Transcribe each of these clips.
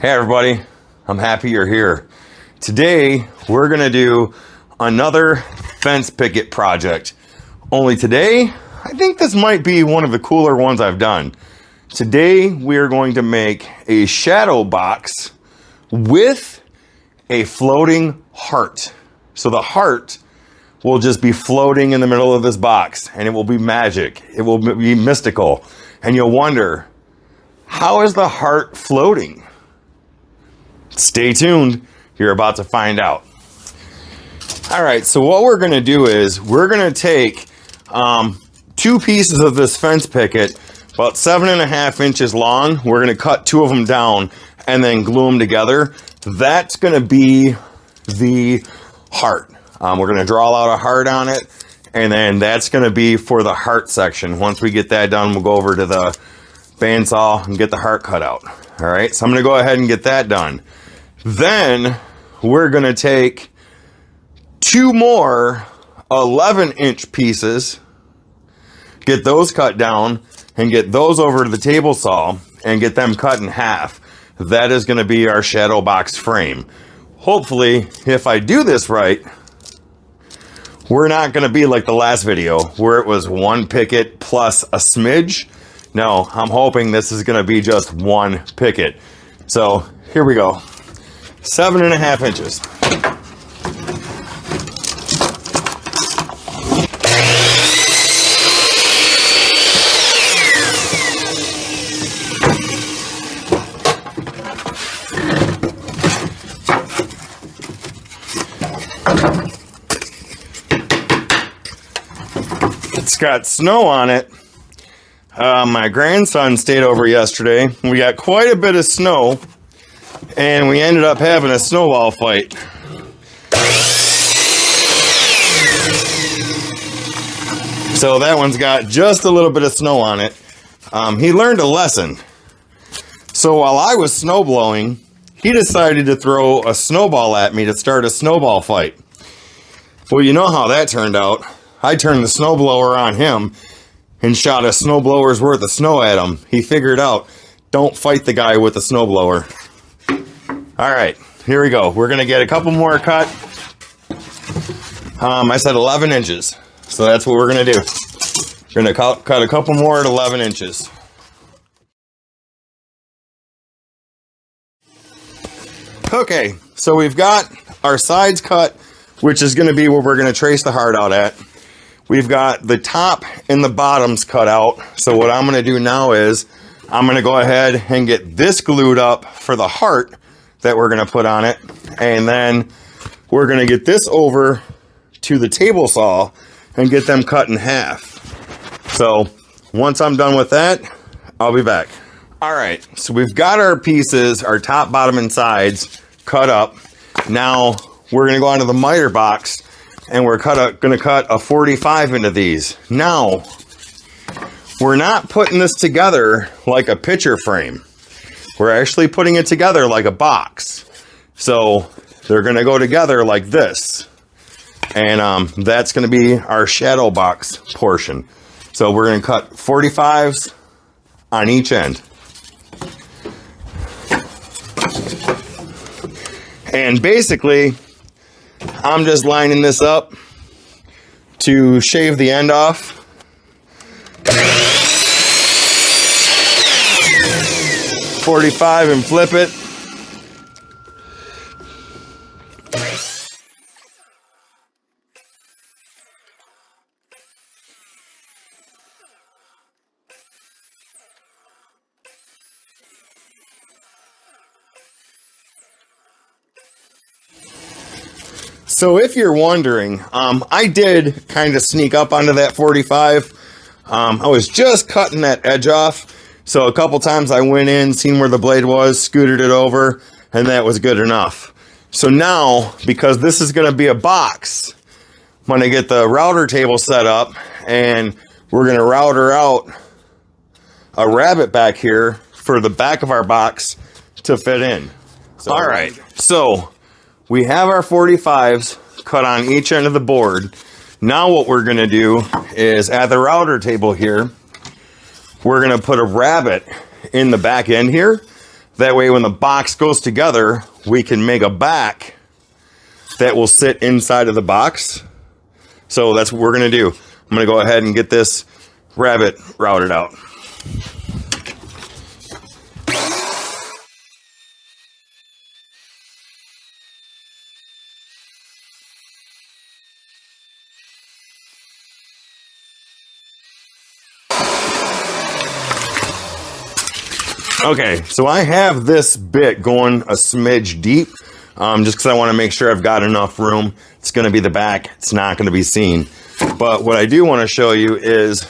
Hey everybody, I'm happy you're here. Today we're gonna do another fence picket project. Only today, I think this might be one of the cooler ones I've done. Today we are going to make a shadow box with a floating heart. So the heart will just be floating in the middle of this box and it will be magic. It will be mystical. And you'll wonder, how is the heart floating? Stay tuned. You're about to find out. All right, so what we're going to do is we're going to take two pieces of this fence picket, about 7.5 inches long. We're going to cut two of them down and then glue them together. That's going to be the heart. We're going to draw out a heart on it, and then that's going to be for the heart section. Once we get that done, we'll go over to the bandsaw and get the heart cut out. All right, so I'm going to go ahead and get that done. Then we're going to take two more 11-inch pieces, get those cut down, and get those over to the table saw and get them cut in half. That is going to be our shadow box frame. Hopefully, if I do this right, we're not going to be like the last video where it was one picket plus a smidge. No, I'm hoping this is going to be just one picket. So here we go. 7.5 inches. It's got snow on it. My grandson stayed over yesterday. We got quite a bit of snow, and we ended up having a snowball fight. So that one's got just a little bit of snow on it. He learned a lesson. So while I was snow blowing, he decided to throw a snowball at me to start a snowball fight. Well, you know how that turned out. I turned the snowblower on him and shot a snowblower's worth of snow at him. He figured out, don't fight the guy with the snowblower. All right, here we go. We're gonna get a couple more cut. I said 11 inches. So that's what we're gonna do. We're gonna cut a couple more at 11 inches. Okay, so we've got our sides cut, which is gonna be where we're gonna trace the heart out at. We've got the top and the bottoms cut out. So what I'm gonna do now is I'm gonna go ahead and get this glued up for the heart that we're gonna put on it. And then we're gonna get this over to the table saw and get them cut in half. So once I'm done with that, I'll be back. All right, so we've got our pieces, our top, bottom, and sides cut up. Now we're gonna go onto the miter box and we're gonna cut a 45 into these. Now, we're not putting this together like a picture frame. We're actually putting it together like a box. So they're gonna go together like this. And that's gonna be our shadow box portion. So we're gonna cut 45s on each end. And basically, I'm just lining this up to shave the end off. .45 and flip it. So if you're wondering, I did kind of sneak up onto that 45. I was just cutting that edge off. So a couple times I went in, seen where the blade was, scooted it over, and that was good enough. So now, because this is going to be a box, I'm going to get the router table set up, and we're going to router out a rabbet back here for the back of our box to fit in. So, all right, so we have our 45s cut on each end of the board. Now what we're going to do is at the router table here, we're going to put a rabbet in the back end here, That way when the box goes together, we can make a back that will sit inside of the box. So that's what we're gonna do. I'm gonna go ahead and get this rabbet routed out. Okay, so I have this bit going a smidge deep, just because I want to make sure I've got enough room. It's going to be the back. It's not going to be seen. But what I do want to show you is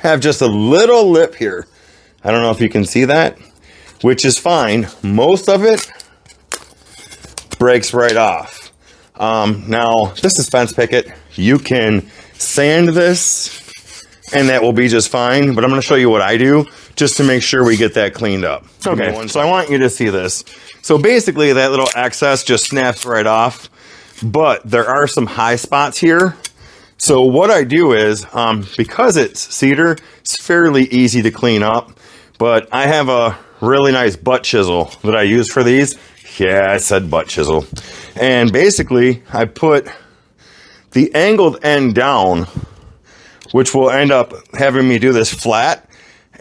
have just a little lip here. I don't know if you can see that, which is fine. Most of it breaks right off. Now, this is fence picket. You can sand this, and that will be just fine. But I'm going to show you what I do, just to make sure we get that cleaned up. Okay, so I want you to see this. So basically that little excess just snaps right off, but there are some high spots here. So what I do is, because it's cedar, it's fairly easy to clean up, but I have a really nice butt chisel that I use for these. Yeah, I said butt chisel. And basically I put the angled end down, which will end up having me do this flat.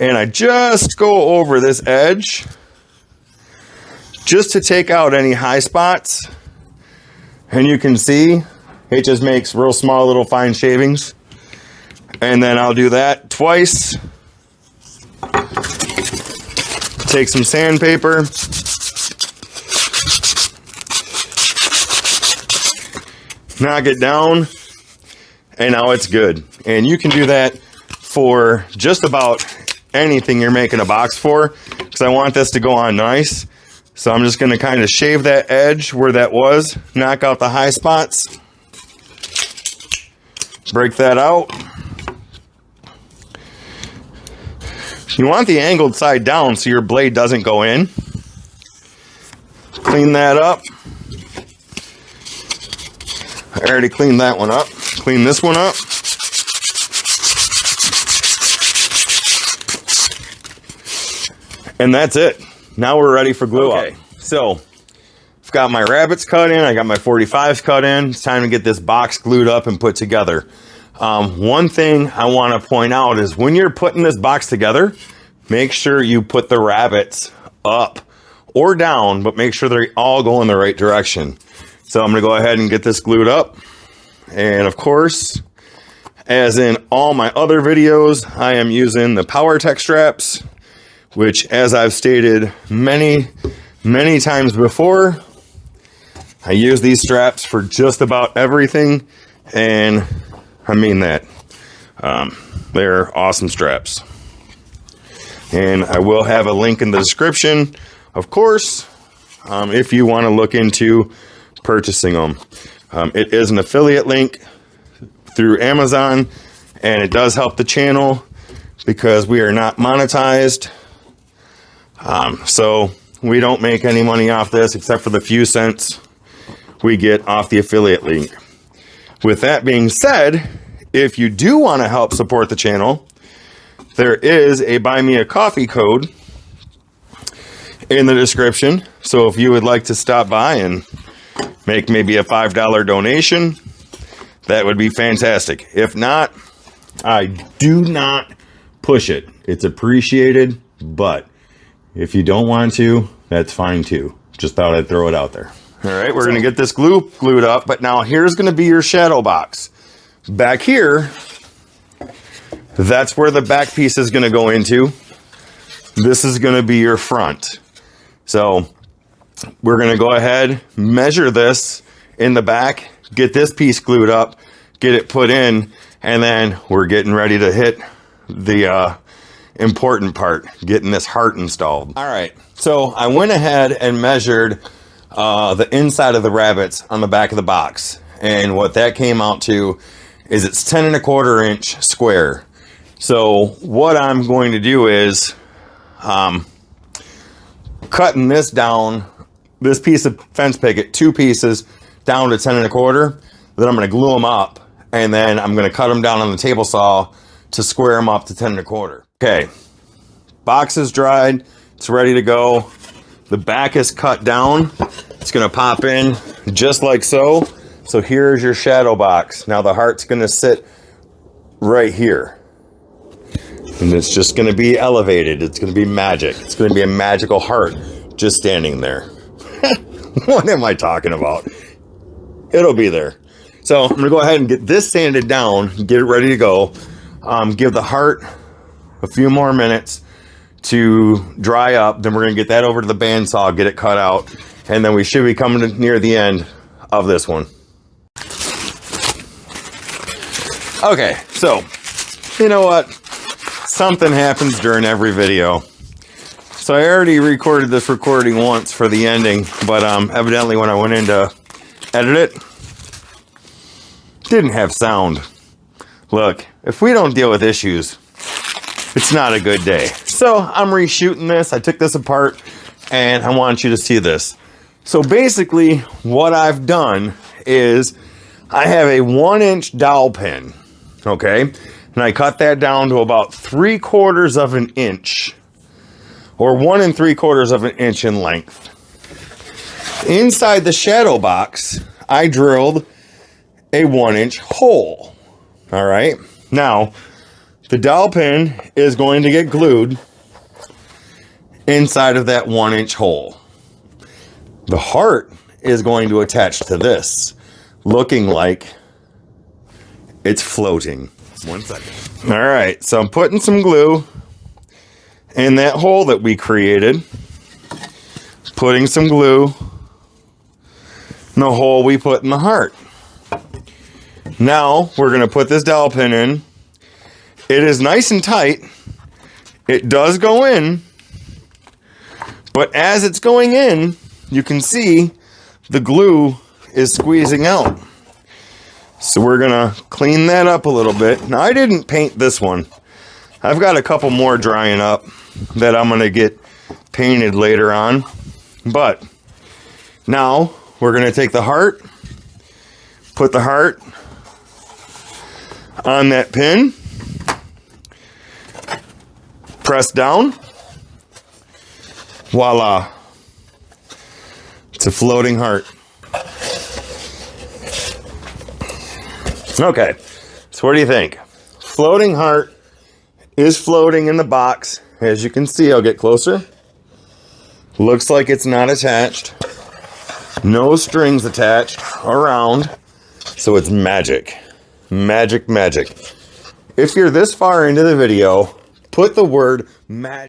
And I just go over this edge just to take out any high spots. And you can see it just makes real small little fine shavings. And then I'll do that twice. Take some sandpaper. Knock it down. And now it's good. And you can do that for just about anything you're making a box for, because I want this to go on nice. So I'm just going to kind of shave that edge where that was, knock out the high spots, break that out. You want the angled side down so your blade doesn't go in. Clean that up. I already cleaned that one up. Clean this one up. And that's it. Now we're ready for glue up. So I've got my rabbets cut in. I got my 45s cut in. It's time to get this box glued up and put together. One thing I want to point out is when you're putting this box together, make sure you put the rabbets up or down, but make sure they all go in the right direction. So I'm going to go ahead and get this glued up. And of course, as in all my other videos, I am using the PowerTech straps, which, as I've stated many times before, I use these straps for just about everything, and I mean that. They're awesome straps. And I will have a link in the description, of course, if you want to look into purchasing them. It is an affiliate link through Amazon, and it does help the channel because we are not monetized. So we don't make any money off this except for the few cents we get off the affiliate link. With that being said, if you do want to help support the channel, there is a Buy Me a Coffee code in the description. So if you would like to stop by and make maybe a $5 donation, that would be fantastic. If not, I do not push it. It's appreciated, but if you don't want to, that's fine too. Just thought I'd throw it out there. All right, we're gonna get this glued up, but now here's gonna be your shadow box. Back here, that's where the back piece is gonna go into. This is gonna be your front. So we're gonna go ahead, measure this in the back, get this piece glued up, get it put in, and then we're getting ready to hit the important part, getting this heart installed. All right, so I went ahead and measured the inside of the rabbets on the back of the box, and what that came out to is it's 10 1/4 inch square. So what I'm going to do is cutting this down, this piece of fence picket, 2 pieces down to 10 1/4. Then I'm going to glue them up, and then I'm going to cut them down on the table saw to square them up to 10 1/4. Okay, box is dried, it's ready to go. The back is cut down. It's gonna pop in just like so. So here's your shadow box. Now the heart's gonna sit right here. And it's just gonna be elevated. It's gonna be magic. It's gonna be a magical heart just standing there. What am I talking about? It'll be there. So I'm gonna go ahead and get this sanded down, get it ready to go. Give the heart a few more minutes to dry up. Then we're gonna get that over to the bandsaw, get it cut out, and then we should be coming to near the end of this one. Okay, so you know what? Something happens during every video. So I already recorded this recording once for the ending, but evidently when I went in to edit it, didn't have sound. Look, if we don't deal with issues, it's not a good day. So I'm reshooting this. I took this apart and I want you to see this. So basically what I've done is I have a 1-inch dowel pin, okay? And I cut that down to about 3/4 of an inch, or 1 3/4 of an inch in length. Inside the shadow box, I drilled a 1-inch hole. All right. Now, the dowel pin is going to get glued inside of that 1-inch hole. The heart is going to attach to this, looking like it's floating. 1 second. All right. So I'm putting some glue in that hole that we created. Putting some glue in the hole we put in the heart. Now we're going to put this dowel pin in. It is nice and tight. It does go in, but as it's going in, you can see the glue is squeezing out. So we're going to clean that up a little bit. Now I didn't paint this one. I've got a couple more drying up that I'm going to get painted later on. But now we're going to take the heart, put the heart on that pin, press down, voila, it's a floating heart. Okay, so what do you think? Floating heart is floating in the box. As you can see, I'll get closer. Looks like it's not attached. No strings attached around. So it's magic. Magic, magic. If you're this far into the video, put the word magic